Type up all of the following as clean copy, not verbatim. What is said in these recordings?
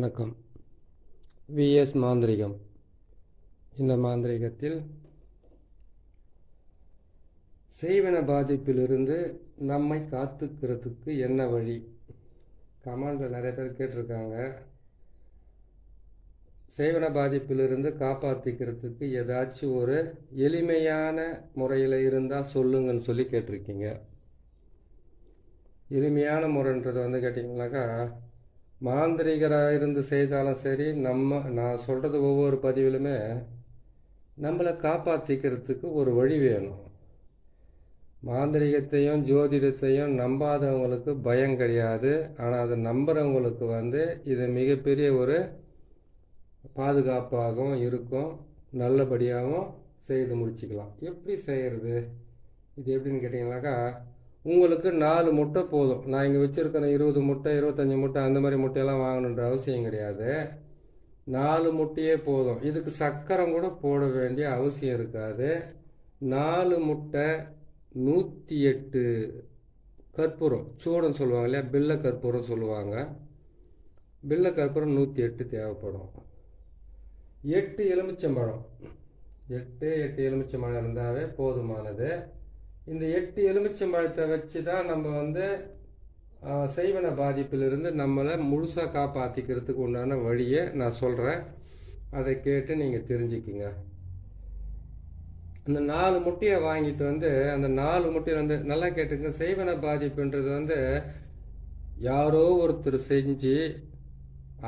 வணக்கம். விஎஸ் மாந்திரிகம். இந்த மாந்திரிகத்தில் செய்வன பாதிப்பிலிருந்து நம்மை காத்துக்கிறதுக்கு என்ன வழி? கமெண்டில் நிறைய பேர் கேட்டிருக்காங்க. செய்வன பாதிப்பிலிருந்து காப்பாற்றிக்கிறதுக்கு ஏதாச்சும் ஒரு எளிமையான முறையில் இருந்தால் சொல்லுங்கன்னு சொல்லி கேட்டிருக்கீங்க. எளிமையான முறைன்றது கேட்டிங்கனாக்கா, மாந்திரிகராக இருந்து செய்தாலும் சரி, நான் சொல்கிறது ஒவ்வொரு பதிவிலுமே நம்மளை காப்பாற்றிக்கிறதுக்கு ஒரு வழி வேணும். மாந்திரிகத்தையும் ஜோதிடத்தையும் நம்பாதவங்களுக்கு பயம் கிடையாது. ஆனால் அதை நம்புகிறவங்களுக்கு இது மிகப்பெரிய ஒரு பாதுகாப்பாகவும் இருக்கும், நல்லபடியாகவும் செய்து முடிச்சுக்கலாம். எப்படி செய்கிறது? இது எப்படின்னு கேட்டிங்கனாக்கா, உங்களுக்கு 4 முட்டை போதும். நான் இங்கே வச்சுருக்கிற 20 முட்டை 25 முட்டை அந்த மாதிரி முட்டையெல்லாம் வாங்கணுன்ற அவசியம் கிடையாது. 4 முட்டையே போதும். இதுக்கு சக்கரம் கூட போட வேண்டிய அவசியம் இருக்காது. 4 முட்டை 108 கற்பூரம், சூடம் சொல்லுவாங்க இல்லையா, பில்ல கற்பூரம் சொல்லுவாங்க. பில்ல கற்பூரம் 108 தேவைப்படும். 8 எலுமிச்சம்பழம், 8 எலுமிச்சம்பழம் இருந்தாவே போதுமானது. இந்த 8 எலுமிச்சம்பழத்தை வச்சு தான் நம்ம செய்வன பாதிப்பிலிருந்து நம்மளை முழுசாக காப்பாற்றிக்கிறதுக்கு உண்டான வழியை நான் சொல்கிறேன். அதை கேட்டு நீங்கள் தெரிஞ்சுக்குங்க. இந்த 4 முட்டையை வாங்கிட்டு அந்த 4 முட்டையை நல்லா கேட்டுங்க. செய்வன பாதிப்புன்றது யாரோ ஒருத்தர் செஞ்சு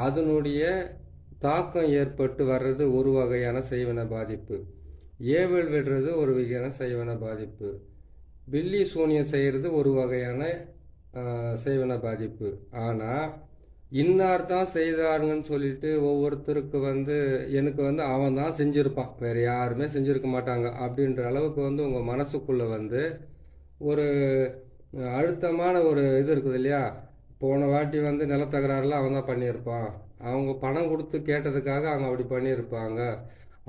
அதனுடைய தாக்கம் ஏற்பட்டு வர்றது ஒரு வகையான செய்வன பாதிப்பு. ஏவல் விடுறது ஒரு வகையான செய்வன பாதிப்பு. பில்லி சூனியம் செய்கிறது ஒரு வகையான செய்வன பாதிப்பு. ஆனால் இன்னார் தான் செய்தாருங்கன்னு சொல்லிட்டு ஒவ்வொருத்தருக்கு எனக்கு அவன் தான் செஞ்சுருப்பான், வேறு யாருமே செஞ்சுருக்க மாட்டாங்க அப்படின்ற அளவுக்கு உங்கள் மனசுக்குள்ளே ஒரு அழுத்தமான ஒரு இது இருக்குது இல்லையா. போன வாட்டி நிலத்தகராறுலாம் அவன் தான் பண்ணியிருப்பான், அவங்க பணம் கொடுத்து கேட்டதுக்காக அவங்க அப்படி பண்ணியிருப்பாங்க,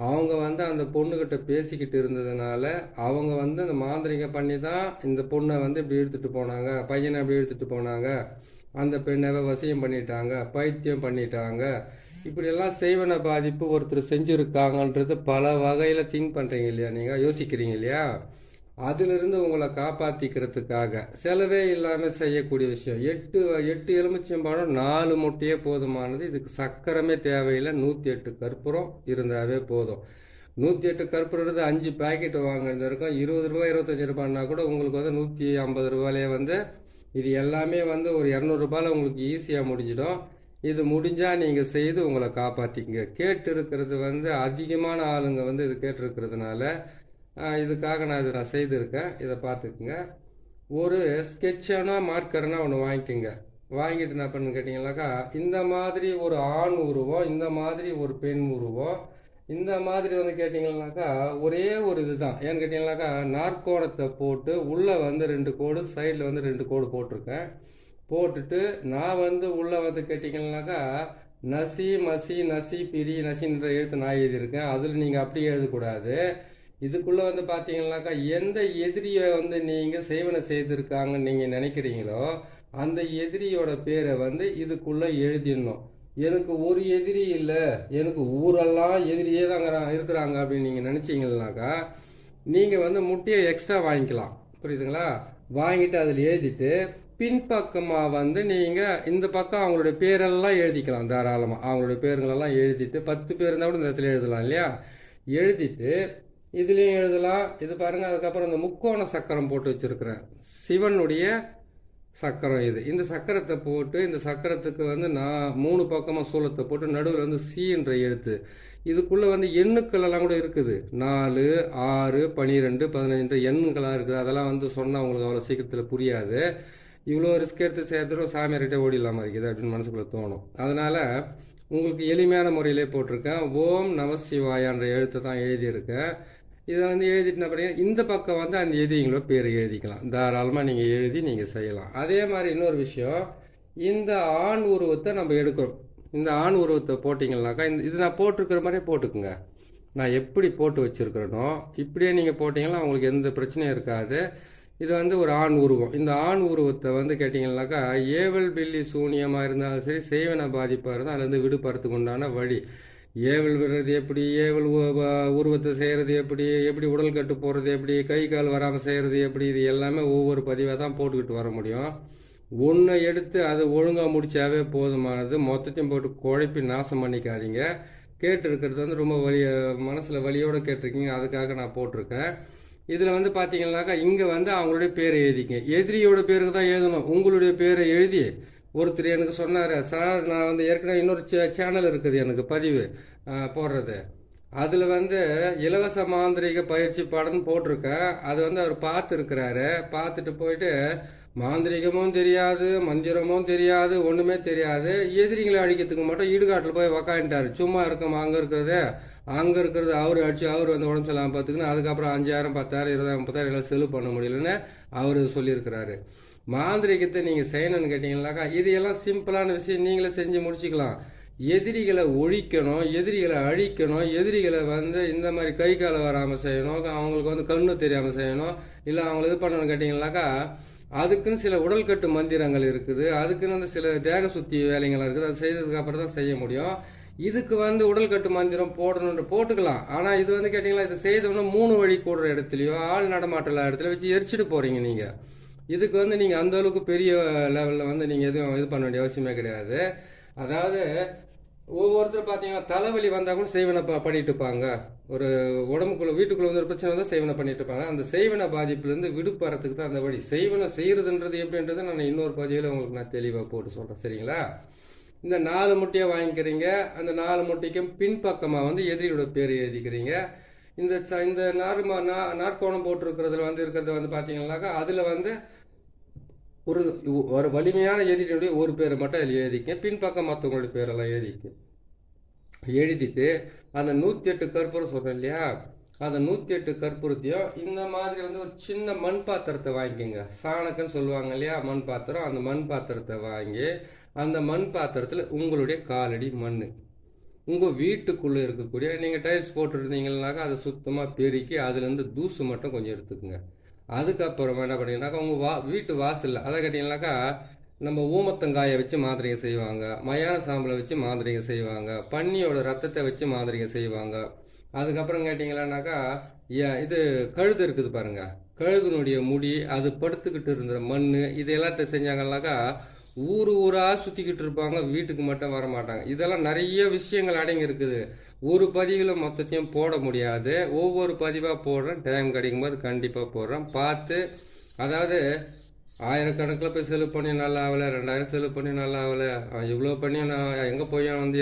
அவங்க அந்த பொண்ணுக்கிட்ட பேசிக்கிட்டு இருந்ததுனால அவங்க அந்த மாந்திரிகம் பண்ணி தான் இந்த பொண்ணை இப்படி எடுத்துகிட்டு போனாங்க, பையனை அப்படி எடுத்துகிட்டு போனாங்க, அந்த பெண்ணை வசியம் பண்ணிட்டாங்க, பைத்தியம் பண்ணிட்டாங்க, இப்படியெல்லாம் செய்வன பாதிப்பு ஒருத்தர் செஞ்சுருக்காங்கன்றது பல வகையில் திங்க் பண்ணுறீங்க இல்லையா, நீங்கள் யோசிக்கிறீங்க இல்லையா. அதிலிருந்து உங்களை காப்பாற்றிக்கிறதுக்காக செலவே இல்லாமல் செய்யக்கூடிய விஷயம். 8 எலுமிச்சம்பழம் 4 முட்டையே போதுமானது. இதுக்கு சக்கரமே தேவையில்லை. 108 கற்பூரம் இருந்தாவே போதும். 108 கற்பூரம் 5 பேக்கெட் வாங்குறது இருக்கும். 20 ரூபா 25 ரூபான்னா கூட உங்களுக்கு 150 ரூபாயிலே இது எல்லாமே ஒரு 200 ரூபாயில் உங்களுக்கு ஈஸியாக முடிஞ்சிடும். இது முடிஞ்சால் நீங்கள் செய்து உங்களை காப்பாற்றிக்கங்க. கேட்டு இருக்கிறது அதிகமான ஆளுங்க இது கேட்டிருக்கிறதுனால இதுக்காக நான் செய்திருக்கேன். இதை பார்த்துக்குங்க. ஒரு ஸ்கெட்சானா மார்க்கர்னா ஒன்று வாங்கிக்கோங்க. வாங்கிட்டு என்ன பண்ணுன்னு கேட்டிங்கனாக்கா, இந்த மாதிரி ஒரு ஆண் உருவம், இந்த மாதிரி ஒரு பெண் உருவம், இந்த மாதிரி கேட்டிங்கனாக்கா ஒரே ஒரு இதுதான். ஏன்னு கேட்டிங்கனாக்கா, நாற்கோணத்தை போட்டு உள்ளே 2 கோடு, சைடில் 2 கோடு போட்டிருக்கேன். போட்டுட்டு நான் உள்ளே கேட்டிங்கனாக்கா நசி மசி நசி பிரி நசின்ற எழுத்து நான் எழுதியிருக்கேன். அதில் நீங்கள் அப்படி எழுதக்கூடாது. இதுக்குள்ளே பார்த்தீங்கன்னாக்கா எந்த எதிரியை நீங்கள் செய்வன செய்திருக்காங்கன்னு நீங்கள் நினைக்கிறீங்களோ அந்த எதிரியோட பேரை இதுக்குள்ளே எழுதிடணும். எனக்கு ஒரு எதிரி இல்லை, எனக்கு ஊரெல்லாம் எதிரியே தான் இருக்கிறாங்க அப்படின்னு நீங்கள் நினச்சிங்கனாக்கா நீங்கள் முட்டையை எக்ஸ்ட்ரா வாங்கிக்கலாம். புரியுதுங்களா? வாங்கிட்டு அதில் எழுதிட்டு பின்பக்கமாக நீங்கள் இந்த பக்கம் அவங்களுடைய பேரெல்லாம் எழுதிக்கலாம். தாராளமாக அவங்களுடைய பேருங்களெல்லாம் எழுதிட்டு 10 பேர் இருந்தால் கூட இந்த இடத்துல எழுதலாம் இல்லையா. எழுதிட்டு இதுலேயும் எழுதலாம். இது பாருங்கள். அதுக்கப்புறம் இந்த முக்கோண சக்கரம் போட்டு வச்சுருக்கிறேன், சிவனுடைய சக்கரம் இது. இந்த சக்கரத்தை போட்டு இந்த சக்கரத்துக்கு நான் 3 பக்கமாக சூலத்தை போட்டு நடுவில் சீன்ற எழுத்து. இதுக்குள்ளே எண்ணுக்கள் எல்லாம் கூட இருக்குது. 4, 6, 12, 15 எண்ணுக்கெல்லாம் இருக்குது. அதெல்லாம் சொன்னால் உங்களுக்கு அவ்வளோ சீக்கிரத்தில் புரியாது. இவ்வளோ ரிஸ்க் எடுத்து சேர்த்துட்டு சாமியார்கிட்ட ஓடிடலாமா இருக்குது அப்படின்னு மனசுக்குள்ளே தோணும். அதனால் உங்களுக்கு எளிமையான முறையிலே போட்டிருக்கேன். ஓம் நம சிவாயான்ற எழுத்தை தான் எழுதியிருக்கேன். இதை எழுதிட்டு என்ன பண்ணீங்க, இந்த பக்கம் அந்த எதிரிங்களோட பேரை எழுதிக்கலாம். தாராளமாக நீங்கள் எழுதி நீங்கள் செய்யலாம். அதே மாதிரி இன்னொரு விஷயம், இந்த ஆண் உருவத்தை நம்ம எடுக்கிறோம். இந்த ஆண் உருவத்தை போட்டிங்கன்னாக்கா இது நான் போட்டிருக்கிற மாதிரியே போட்டுக்குங்க. நான் எப்படி போட்டு வச்சுருக்கிறேனோ இப்படியே நீங்கள் போட்டிங்கன்னா உங்களுக்கு எந்த பிரச்சனையும் இருக்காது. இது வந்து ஒரு ஆண் உருவம். இந்த ஆண் உருவத்தை வந்து கேட்டிங்கன்னாக்கா ஏவல் பில்லி சூனியமாக இருந்தாலும் சரி, செய்வன பாதிப்பாக இருந்தால் அதுலேருந்து விடுபடுறதுக்கு உண்டான வழி. ஏவல் விடுறது எப்படி, ஏவல் உருவத்தை செய்கிறது எப்படி, எப்படி உடல் கட்டு போடுறது எப்படி, கை கால் வராமல் செய்கிறது எப்படி, இது எல்லாமே ஒவ்வொரு பதிவாக தான் போட்டுக்கிட்டு வர முடியும். ஒன்றை எடுத்து அது ஒழுங்காக முடிச்சாவே போதுமானது. மொத்தத்தையும் போட்டு குழப்பி நாசம் பண்ணிக்காதீங்க. கேட்டிருக்கிறது வந்து ரொம்ப மனசில் வலியோடு கேட்டிருக்கீங்க, அதுக்காக நான் போட்டிருக்கேன். இதில் வந்து பார்த்தீங்கன்னாக்கா இங்கே வந்து அவங்களுடைய பேரை எழுதிங்க. எதிரியோட பேருக்கு தான் எழுதணும். உங்களுடைய பேரை எழுதி ஒருத்தர் எனக்கு சொன்னார், சார் நான் வந்து ஏற்கனவே இன்னொரு சேனல் இருக்குது எனக்கு பதிவு போடுறது, அதில் வந்து இலவச மாந்திரிக பயிற்சி பாடம்னு போட்டிருக்கேன். அது வந்து அவர் பார்த்துருக்கிறாரு. பார்த்துட்டு போயிட்டு மாந்திரிகமும் தெரியாது, மந்திரமும் தெரியாது, ஒன்றுமே தெரியாது, எதிரிகளை அழிக்கிறதுக்கு மட்டும் ஈடுகாட்டில் போய் உக்காந்துட்டார். சும்மா இருக்கோம் அங்கே இருக்கிறது அவர் அடிச்சு அவர் வந்து உடம்பு சரியில்லாமல் பார்த்துக்கணும். அதுக்கப்புறம் 5000 10,000 20,000 30,000 எல்லாம் செலவு பண்ண முடியலன்னு அவர் சொல்லியிருக்கிறாரு. மாந்திரிகத்தை நீங்கள் செய்யணும்னு கேட்டிங்கன்னாக்கா இது எல்லாம் சிம்பிளான விஷயம், நீங்களே செஞ்சு முடிச்சுக்கலாம். எதிரிகளை ஒழிக்கணும், எதிரிகளை அழிக்கணும், எதிரிகளை வந்து இந்த மாதிரி கை காலை வராமல் செய்யணும், அவங்களுக்கு வந்து கண்ணு தெரியாமல் செய்யணும், இல்லை அவங்களை இது பண்ணணும்னு கேட்டிங்கன்னாக்கா அதுக்குன்னு சில உடல்கட்டு மந்திரங்கள் இருக்குது, அதுக்குன்னு வந்து சில தேக சுத்தி வேலைங்கள்லாம் இருக்குது. அது செய்ததுக்கு அப்புறம் தான் செய்ய முடியும். இதுக்கு வந்து உடல்கட்டு மந்திரம் போடணுன்ற போட்டுக்கலாம். ஆனால் இது வந்து கேட்டிங்களா இது செய்தோம்னா 3 வழி கூடுற இடத்துலையோ ஆள் நடமாட்டல இடத்துல வச்சு எரிச்சிட்டு போகிறீங்க நீங்கள். இதுக்கு வந்து நீங்கள் அந்த அளவுக்கு பெரிய லெவலில் வந்து நீங்கள் எதுவும் இது பண்ண வேண்டிய அவசியமே கிடையாது. அதாவது ஒவ்வொருத்தர் பார்த்தீங்கன்னா தலைவலி வந்தால் கூட செய்வனை பண்ணிட்டு இருப்பாங்க. ஒரு உடம்புக்குள்ள வீட்டுக்குள்ள வந்து ஒரு பிரச்சனை வந்தால் செய்வனை பண்ணிட்டு இருப்பாங்க. அந்த செய்வன பாதிப்புலேருந்து விடுபடுறதுக்கு தான் அந்த வழி. செய்வனை செய்யறதுன்றது எப்படின்றது நான் இன்னொரு பதிவில் உங்களுக்கு நான் தெளிவாக போட்டு சொல்கிறேன், சரிங்களா? இந்த 4 முட்டையை வாங்கிக்கிறீங்க. அந்த 4 முட்டைக்கும் பின்பக்கமாக வந்து எதிரியோட பேர் எழுதிக்கிறீங்க. இந்த நாற்கோணம் போட்டிருக்கிறதுல வந்து இருக்கிறது வந்து பார்த்தீங்கன்னாக்கா அதில் வந்து ஒரு வலிமையான எதிரியுடைய ஒரு பேரை மட்டும் அதில் எழுதிக்க, பின்பக்கம் மற்றவங்களுடைய பேரெல்லாம் எழுதிட்டு அந்த 108 கற்பூரம் சொல்கிறேன் இல்லையா, அந்த 108 கற்பூரத்தையும் இந்த மாதிரி வந்து ஒரு சின்ன மண் பாத்திரத்தை வாங்கிக்கோங்க. சாணக்குன்னு சொல்லுவாங்க இல்லையா, மண் பாத்திரம். அந்த மண் பாத்திரத்தை வாங்கி அந்த மண் பாத்திரத்தில் உங்களுடைய காலடி மண், உங்கள் வீட்டுக்குள்ளே இருக்கக்கூடிய நீங்கள் டைல்ஸ் போட்டுருந்தீங்கன்னாக்கா அதை சுத்தமாக பெருக்கி அதுலேருந்து தூசு மட்டும் கொஞ்சம் எடுத்துக்கோங்க. அதுக்கப்புறமா என்ன பண்ணிங்கனாக்கா உங்கள் வீட்டு வாசலில் அதை கேட்டிங்கனாக்கா நம்ம ஊமத்தங்காயை வச்சு மாந்திரிகை செய்வாங்க, மயான சாம்பலை வச்சு மாந்திரிகை செய்வாங்க, பன்னியோட ரத்தத்தை வச்சு மாந்திரிகை செய்வாங்க. அதுக்கப்புறம் கேட்டிங்களானாக்கா இது கழுது இருக்குது பாருங்க, கழுதுனுடைய முடி, அது படுத்துக்கிட்டு இருந்த மண், இது எல்லாத்தையும் செஞ்சாங்கன்னாக்கா ஊராக சுற்றிக்கிட்டு இருப்பாங்க, வீட்டுக்கு மட்டும் வர மாட்டாங்க. இதெல்லாம் நிறைய விஷயங்கள் அடங்கி இருக்குது. ஒரு பதிவில் மொத்தத்தையும் போட முடியாது, ஒவ்வொரு பதிவாக போடுறேன். டைம் கிடைக்கும் போது கண்டிப்பாக போடுறேன். பார்த்து, அதாவது 1000கணக்கில் போய் செலவு பண்ணி நல்லா ஆகலை, 2000 செலவு பண்ணி நல்லா ஆகலை, இவ்வளோ பண்ணி நான் எங்கே போய் வந்து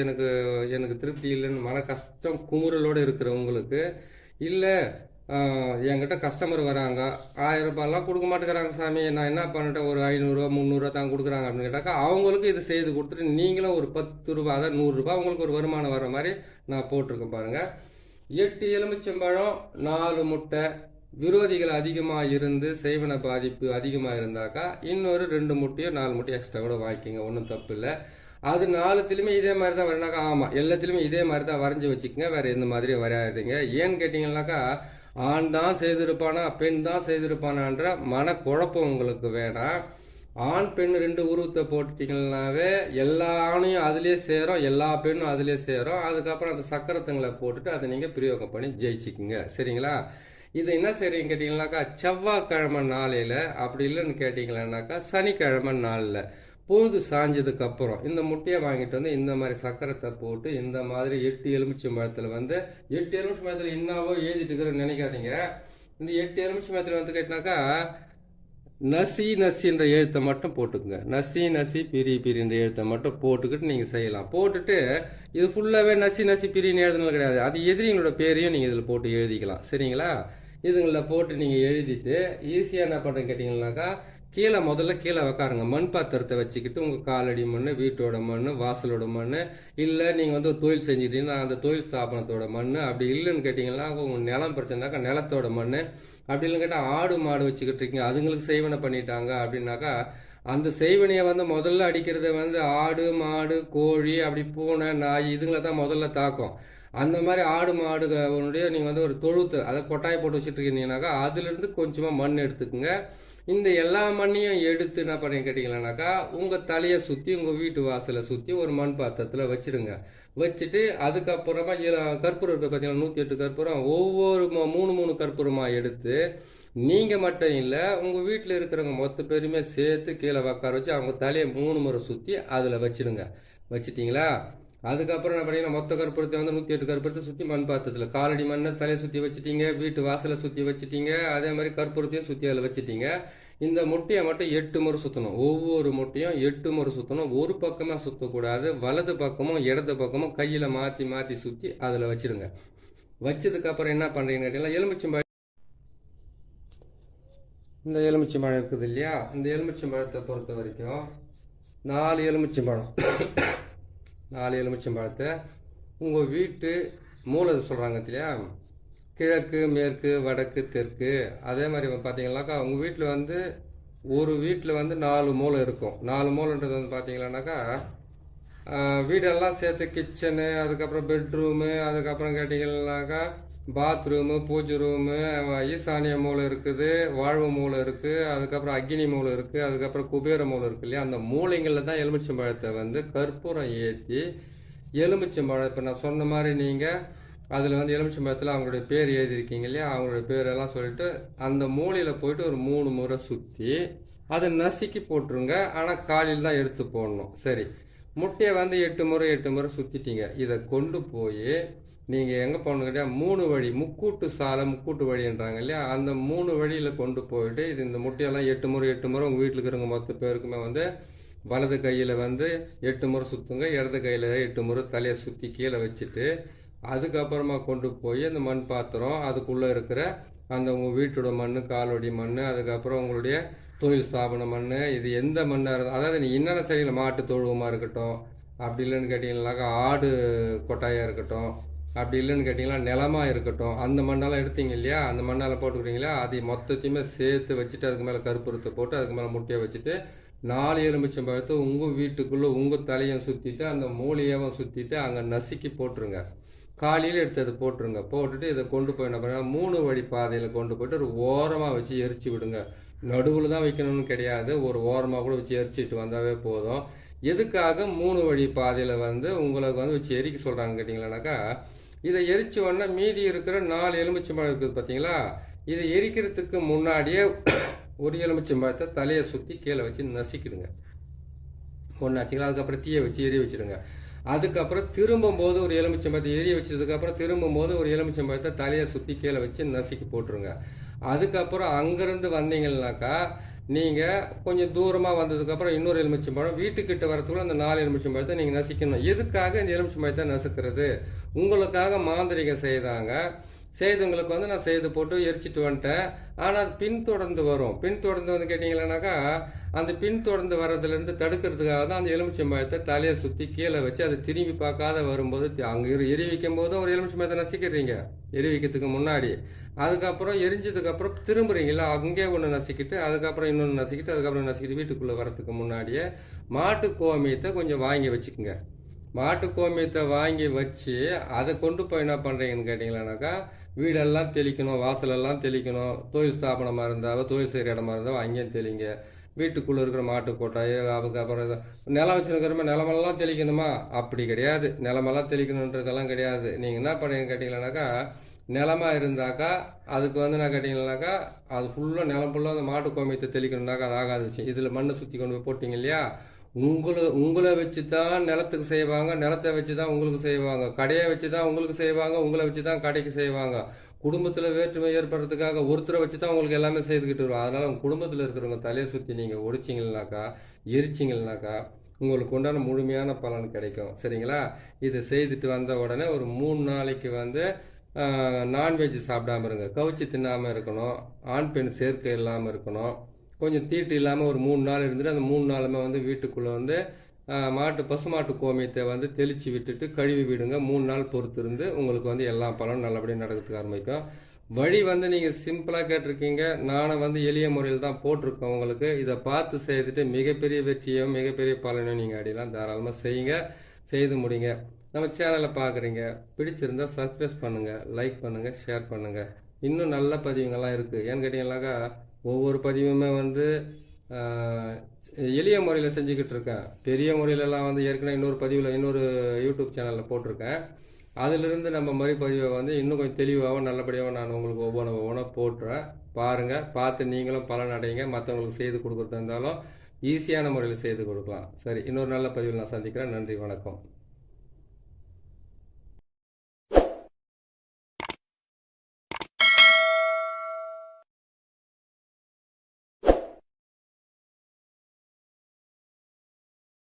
எனக்கு திருப்தி இல்லைன்னு மன கஷ்டம் குமுறலோடு இருக்கிறவங்களுக்கு, இல்லை என்கிட்ட கஸ்டமர் வராங்க 1000 ரூபாயெல்லாம் கொடுக்க மாட்டேங்கிறாங்க சாமி, நான் என்ன பண்ணிட்டேன், ஒரு 500 ரூபா 300 ரூபா தான் கொடுக்குறாங்க அப்படின்னு கேட்டாக்கா அவங்களுக்கு இது செய்து கொடுத்துட்டு நீங்களும் ஒரு 10 ரூபா, அதாவது 100 ரூபாய் உங்களுக்கு ஒரு வருமானம் வர மாதிரி நான் போட்டிருக்கேன் பாருங்க. 8 எலுமிச்சம்பழம் 4 முட்டை. விரோதிகள் அதிகமாக இருந்து செய்வன பாதிப்பு அதிகமாக இருந்தாக்கா இன்னொரு 2 முட்டையோ 4 முட்டையோ எக்ஸ்ட்ரா கூட வாங்கிக்கோங்க, ஒன்றும் தப்பு இல்லை. அது 4த்துலையுமே இதே மாதிரி தான் வரனாக்கா, ஆமாம் எல்லாத்துலேயுமே இதே மாதிரி தான் வரைஞ்சி வச்சுக்கோங்க, வேறு எந்த மாதிரியும் வரையாதுங்க. ஏன்னு கேட்டிங்கன்னாக்கா ஆண் தான் செய்திருப்பானா பெண் தான் செய்திருப்பானான்ற மனக்குழப்பம் உங்களுக்கு வேணாம். ஆண் பெண் 2 உருவத்தை போட்டுட்டீங்கன்னாவே எல்லா ஆணையும் அதுலேயே சேரும், எல்லா பெண்ணும் அதுலேயே சேரும். அதுக்கப்புறம் அந்த சக்கரத்துங்களை போட்டுட்டு அதை நீங்கள் பிரயோகம் பண்ணி ஜெயிச்சுக்குங்க, சரிங்களா? இது என்ன செய்றீங்க கேட்டிங்கன்னாக்கா செவ்வாய்க்கிழமை நாளையில், அப்படி இல்லைன்னு கேட்டிங்களான்னாக்கா சனிக்கிழமை நாளில் பொழுது சாஞ்சதுக்கப்புறம் இந்த முட்டையை வாங்கிட்டு வந்து இந்த மாதிரி சக்கரத்தை போட்டு இந்த மாதிரி 8 எலுமிச்சம்பழத்தில் வந்து 8 எலுமிச்சம்பழத்தில் என்னாவோ எழுதிட்டு இருக்கிறேன்னு நினைக்காதீங்க. இந்த 8 எலுமிச்சம்பழத்தில் வந்து கேட்டினாக்கா நசின்ற எழுத்தை மட்டும் போட்டுக்குங்க. நசி பிரின்ற எழுத்தை மட்டும் போட்டுக்கிட்டு நீங்கள் செய்யலாம். போட்டுட்டு இது ஃபுல்லாகவே நசி பிரின்னு எழுதுனது கிடையாது, அது எதிரிங்களோட பேரையும் நீங்கள் இதில் போட்டு எழுதிக்கலாம், சரிங்களா? இதுங்களில் போட்டு நீங்கள் எழுதிட்டு ஈஸியாக என்ன பண்ணுறேன்னு கேட்டிங்கன்னாக்கா முதல்ல கீழே உக்காருங்க. மண் பாத்திரத்தை வச்சுக்கிட்டு உங்கள் காலடி மண், வீட்டோட மண், வாசலோட மண், இல்லை நீங்கள் வந்து ஒரு தொழில் செஞ்சுட்டீங்கன்னா அந்த தொழில் ஸ்தாபனத்தோட மண், அப்படி இல்லைன்னு கேட்டிங்கன்னா உங்கள் நிலம் பிரச்சனைனாக்கா நிலத்தோட மண், அப்படி இல்லைன்னு கேட்டால் ஆடு மாடு வச்சுக்கிட்டு இருக்கீங்க அதுங்களுக்கு செய்வனை பண்ணிட்டாங்க அப்படின்னாக்கா அந்த செய்வனையை வந்து முதல்ல அடிக்கிறத வந்து ஆடு மாடு கோழி அப்படி பூனை நாய் இதுங்களை தான் முதல்ல தாக்கும். அந்த மாதிரி ஆடு மாடுகளுடைய நீங்கள் வந்து ஒரு தொழுத்து அதை கொட்டாயை போட்டு வச்சுட்டு இருக்கீங்கன்னாக்கா அதுலேருந்து கொஞ்சமாக மண் எடுத்துக்குங்க. இந்த எல்லா மண்ணையும் எடுத்து என்ன பண்ணி கேட்டீங்கன்னாக்கா உங்கள் தலையை சுற்றி உங்கள் வீட்டு வாசலை சுற்றி ஒரு மண் பாத்திரத்தில் வச்சிடுங்க. வச்சுட்டு அதுக்கப்புறமா கற்பூரம் இருக்குது பார்த்தீங்கன்னா 108 கற்பூரம், ஒவ்வொரு 3 கற்பூரமாக எடுத்து நீங்கள் மட்டும் இல்லை உங்கள் வீட்டில் இருக்கிறவங்க மொத்த பேருமே சேர்த்து கீழே உட்கார வச்சு அவங்க தலையை 3 முறை சுற்றி அதில் வச்சிடுங்க. வச்சிட்டிங்களா? அதுக்கப்புறம் என்ன பண்ணீங்கன்னா மொத்த கற்பூரத்தை 108 கற்பூரத்தை சுற்றி மண் பாத்திரத்தில் காலடி மண்ணை தலையை சுற்றி வச்சுட்டீங்க, வீட்டு வாசலை சுற்றி வச்சுட்டீங்க, அதே மாதிரி கற்பூரத்தையும் சுற்றி அதில் வச்சுட்டீங்க. இந்த முட்டையை மட்டும் 8 முறை சுற்றணும். ஒவ்வொரு முட்டையும் 8 முறை சுற்றணும். ஒரு பக்கமாக சுற்றக்கூடாது, வலது பக்கமும் இடது பக்கமும் கையில் மாற்றி மாற்றி சுற்றி அதில் வச்சிடுங்க. வச்சதுக்கப்புறம் என்ன பண்ணுறீங்கன்னு கேட்டீங்கன்னா எலுமிச்சம்பழம், இந்த எலுமிச்சம்பழம் இருக்குது இல்லையா, இந்த எலுமிச்சம்பழத்தை பொறுத்த வரைக்கும் 4 எலுமிச்சம்பழம் 4 எலுமிச்சம்பழத்தை உங்கள் வீட்டு மூலை சொல்கிறாங்க இல்லையா, கிழக்கு மேற்கு வடக்கு தெற்கு, அதே மாதிரி பார்த்தீங்கன்னாக்கா உங்கள் வீட்டில் ஒரு வீட்டில் 4 மூலை இருக்கும். 4 மூலைன்றது பார்த்தீங்கன்னாக்கா வீடெல்லாம் சேர்த்து கிச்சனு, அதுக்கப்புறம் பெட்ரூமு, அதுக்கப்புறம் கேட்டிங்கன்னாக்கா பாத்ரூமு, பூஜை ரூமு, ஈசானிய மூலை இருக்குது, வாழ்வு மூலை இருக்குது, அதுக்கப்புறம் அக்னி மூலை இருக்குது, அதுக்கப்புறம் குபேர மூலை இருக்குது இல்லையா, அந்த மூலைங்களில் தான் எலுமிச்சம்பழத்தை கற்பூரம் ஏற்றி எலுமிச்சம்பழம் இப்போ நான் சொன்ன மாதிரி நீங்கள் அதில் எலுமிச்சம்பழத்தில் அவங்களுடைய பேர் எழுதியிருக்கீங்க இல்லையா, அவங்களுடைய பேரெல்லாம் சொல்லிட்டு அந்த மூலையில் போயிட்டு ஒரு 3 முறை சுற்றி அதை நசுக்கி போட்டுருங்க. ஆனால் காலையில் தான் எடுத்து போடணும். சரி, முட்டையை 8 முறை சுற்றிட்டீங்க. இதை கொண்டு போய் நீங்கள் எங்கே போகணும் கேட்டால் 3 வழி, முக்கூட்டு சாலை, முக்கூட்டு வழின்றாங்க இல்லையா, அந்த 3 வழியில் கொண்டு போயிட்டு இந்த முட்டையெல்லாம் 8 முறை உங்கள் வீட்டில் இருக்கிறவங்க மொத்த பேருக்குமே வலது கையில் 8 முறை சுற்றுங்க, இடது கையில் 8 முறை தலையை சுற்றி கீழே வச்சுட்டு அதுக்கப்புறமா கொண்டு போய் அந்த மண் பாத்திரம், அதுக்குள்ளே இருக்கிற அந்த உங்கள் வீட்டோட மண், காலோடி மண், அதுக்கப்புறம் உங்களுடைய தொழில் ஸ்தாபன மண், இது எந்த மண்ணாக இருந்தால், அதாவது நீ என்னென்ன செய்யல, மாட்டு தொழுவமாக இருக்கட்டும், அப்படி இல்லைன்னு கேட்டிங்கன்னாக்கா ஆடு கொட்டாயாக இருக்கட்டும், அப்படி இல்லைன்னு கேட்டிங்கன்னா நிலமாக இருக்கட்டும், அந்த மண்ணெல்லாம் எடுத்தீங்க இல்லையா, அந்த மண்ணெல்லாம் போட்டுக்கிறீங்களா, அதை மொத்தத்தையுமே சேர்த்து வச்சுட்டு அதுக்கு மேலே கற்பூரத்தை போட்டு அதுக்கு மேலே முட்டையை வச்சுட்டு 4 எலுமிச்சம்பழத்தை உங்கள் வீட்டுக்குள்ளே உங்கள் தலையை சுற்றிட்டு அந்த மூலையவும் சுற்றிட்டு அங்கே நசுக்கி போட்டுருங்க. காலையில் எடுத்து அதை போட்டுருங்க. போட்டுட்டு இதை கொண்டு போய் என்ன பண்ணுங்க, 3 வழி பாதையில் கொண்டு போய்ட்டு ஒரு ஓரமாக வச்சு எரிச்சு விடுங்க. நடுவில் தான் வைக்கணும்னு கிடையாது, ஒரு ஓரமாக கூட வச்சு எரிச்சிட்டு வந்தாவே போதும். எதுக்காக 3 வழி பாதையில் உங்களுக்கு வச்சு எரிக்க சொல்கிறாங்க கேட்டிங்களானாக்கா, இதை எரிச்ச உடனே மீதி இருக்கிற 4 எலுமிச்சம்பழம் இருக்குது பார்த்தீங்களா, இதை எரிக்கிறதுக்கு முன்னாடியே ஒரு எலுமிச்சம்பழத்தை தலையை சுற்றி கீழே வச்சு நசிக்கிடுங்க. ஒன்றாச்சுங்களா, அதுக்கப்புறம் தீயை வச்சு எரிய வச்சுடுங்க. அதுக்கப்புறம் திரும்பும்போது ஒரு எலுமிச்சம்பழத்தை எரிய வச்சதுக்கப்புறம் திரும்பும்போது ஒரு எலுமிச்சம்பழத்தை தலையை சுற்றி கீழே வச்சு நசுக்கி போட்டுருங்க. அதுக்கப்புறம் அங்கேருந்து வந்தீங்கன்னாக்கா நீங்கள் கொஞ்சம் தூரமாக வந்ததுக்கப்புறம் இன்னொரு எலுமிச்சம்பழம் வீட்டுக்கிட்ட வரத்துக்குள்ள அந்த 4 எலுமிச்சம்பழத்தை நீங்கள் நசிக்கணும். எதுக்காக இந்த எலுமிச்சம்பழத்தை நசுக்கிறது, உங்களுக்காக மாந்திரிகம் செய்தாங்க. செய்தவங்களுக்கு நான் செய்து போட்டு எரிச்சிட்டு வந்துட்டேன். ஆனால் அது பின்தொடர்ந்து வரும். பின்தொடர்ந்து கேட்டிங்களானாக்கா அந்த பின்தொடர்ந்து வர்றதுலேருந்து தடுக்கிறதுக்காக தான் அந்த எலுமிச்சம்பழத்தை தலையை சுற்றி கீழே வச்சு அதை திரும்பி பார்க்காத வரும்போது அங்கே எரி வைக்கும் போதும் ஒரு எலுமிச்சம்பழத்தை நசிக்கிறீங்க எரி வைக்கிறதுக்கு முன்னாடி. அதுக்கப்புறம் எரிஞ்சதுக்கப்புறம் திரும்புறீங்களா, அங்கேயே ஒன்று நசிக்கிட்டு அதுக்கப்புறம் இன்னொன்று நசிக்கிட்டு அதுக்கப்புறம் நசிக்கிட்டு வீட்டுக்குள்ளே வரத்துக்கு முன்னாடியே மாட்டு கோமியத்தை கொஞ்சம் வாங்கி வச்சுக்கோங்க. மாட்டு கோமியத்தை வாங்கி வச்சு அதை கொண்டு போய் என்ன பண்ணுறீங்கன்னு கேட்டிங்களானாக்கா வீடெல்லாம் தெளிக்கணும், வாசலெல்லாம் தெளிக்கணும். தொழில் ஸ்தாபனமாக இருந்தாலும் தொழில் செய்கிற இடமா இருந்தாலும் அங்கேயும் தெளிங்க. வீட்டுக்குள்ளே இருக்கிற மாட்டு கொட்டாய், அதுக்கப்புறம் நிலம் வச்சுருக்கிறோமே நிலமெல்லாம் தெளிக்கணுமா, அப்படி கிடையாது. நிலமெல்லாம் தெளிக்கணுன்றதெல்லாம் கிடையாது. நீங்கள் என்ன பண்ணுறீங்கன்னு கேட்டிங்களானாக்கா நிலமாக இருந்தாக்கா அதுக்கு நான் கேட்டிங்கனாக்கா அது ஃபுல்லாக நிலம் ஃபுல்லாக அந்த மாட்டு கோமியத்தை தெளிக்கணுன்னாக்கா அது ஆகாத விஷயம். இதில் மண்ணை சுற்றி கொண்டு போய் போட்டிங்க இல்லையா, உங்களை வச்சு தான் நிலத்துக்கு செய்வாங்க, நிலத்தை வச்சு தான் உங்களுக்கு செய்வாங்க, கடையை வச்சு தான் உங்களுக்கு செய்வாங்க, உங்களை வச்சு தான் கடைக்கு செய்வாங்க. குடும்பத்தில் வேற்றுமை ஏற்படுறதுக்காக ஒருத்தரை வச்சு தான் உங்களுக்கு எல்லாமே செய்துக்கிட்டு வரும். அதனால் உங்கள் குடும்பத்தில் இருக்கிறவங்க தலையை சுற்றி நீங்கள் ஒடிச்சிங்கனாக்கா எரிச்சிங்கனாக்கா உங்களுக்கு உண்டான முழுமையான பலன் கிடைக்கும். சரிங்களா? இதை செய்துட்டு வந்த உடனே ஒரு 3 நாளைக்கு நான்வெஜ் சாப்பிடாமல் இருங்க. கவுச்சி தின்னாமல் இருக்கணும், ஆண் பெண் சேர்க்கை இல்லாமல் இருக்கணும், கொஞ்சம் தீட்டு இல்லாமல் ஒரு 3 நாள் இருந்துட்டு அந்த 3 நாளுமே வீட்டுக்குள்ளே பசுமாட்டு கோமியத்தை தெளித்து விட்டுட்டு கழுவி விடுங்க. 3 நாள் பொறுத்து இருந்து உங்களுக்கு எல்லா பலனும் நல்லபடியாக நடக்கிறதுக்கு ஆரம்பிக்கும். வழி நீங்கள் சிம்பிளாக கேட்டிருக்கீங்க, நானும் எளிய முறையில் தான் போட்டிருக்கேன் உங்களுக்கு. இதை பார்த்து செய்துட்டு மிகப்பெரிய வெற்றியும் மிகப்பெரிய பலனையும் நீங்கள் அடையலாம். தாராளமாக செய்யுங்க, செய்து முடிங்க. நம்ம சேனலை பார்க்குறீங்க, பிடிச்சிருந்தால் சப்ஸ்கிரைப் பண்ணுங்கள், லைக் பண்ணுங்கள், ஷேர் பண்ணுங்கள். இன்னும் நல்ல பதிவுங்கள்லாம் இருக்குது. ஏன்னு கேட்டிங்கன்னாக்கா ஒவ்வொரு பதிவுமே வந்து ஆஹ், எளிய முறையில் செஞ்சுக்கிட்டு இருக்கேன். பெரிய முறையிலலாம் வந்து ஏற்கனவே இன்னொரு பதிவில் இன்னொரு யூடியூப் சேனலில் போட்டிருக்கேன். அதிலிருந்து நம்ம மறுபதிவை வந்து இன்னும் கொஞ்சம் தெளிவாகவும் நல்லபடியாகவும் நான் உங்களுக்கு ஒவ்வொன்றா போட்டுறேன். பாருங்கள், பார்த்து நீங்களும் பலன் அடைங்க. மற்றவங்களுக்கு செய்து கொடுக்குறதா இருந்தாலும் ஈஸியான முறையில் செய்து கொடுக்கலாம். சரி, இன்னொரு நல்ல பதிவில் நான் சந்திக்கிறேன். நன்றி, வணக்கம்.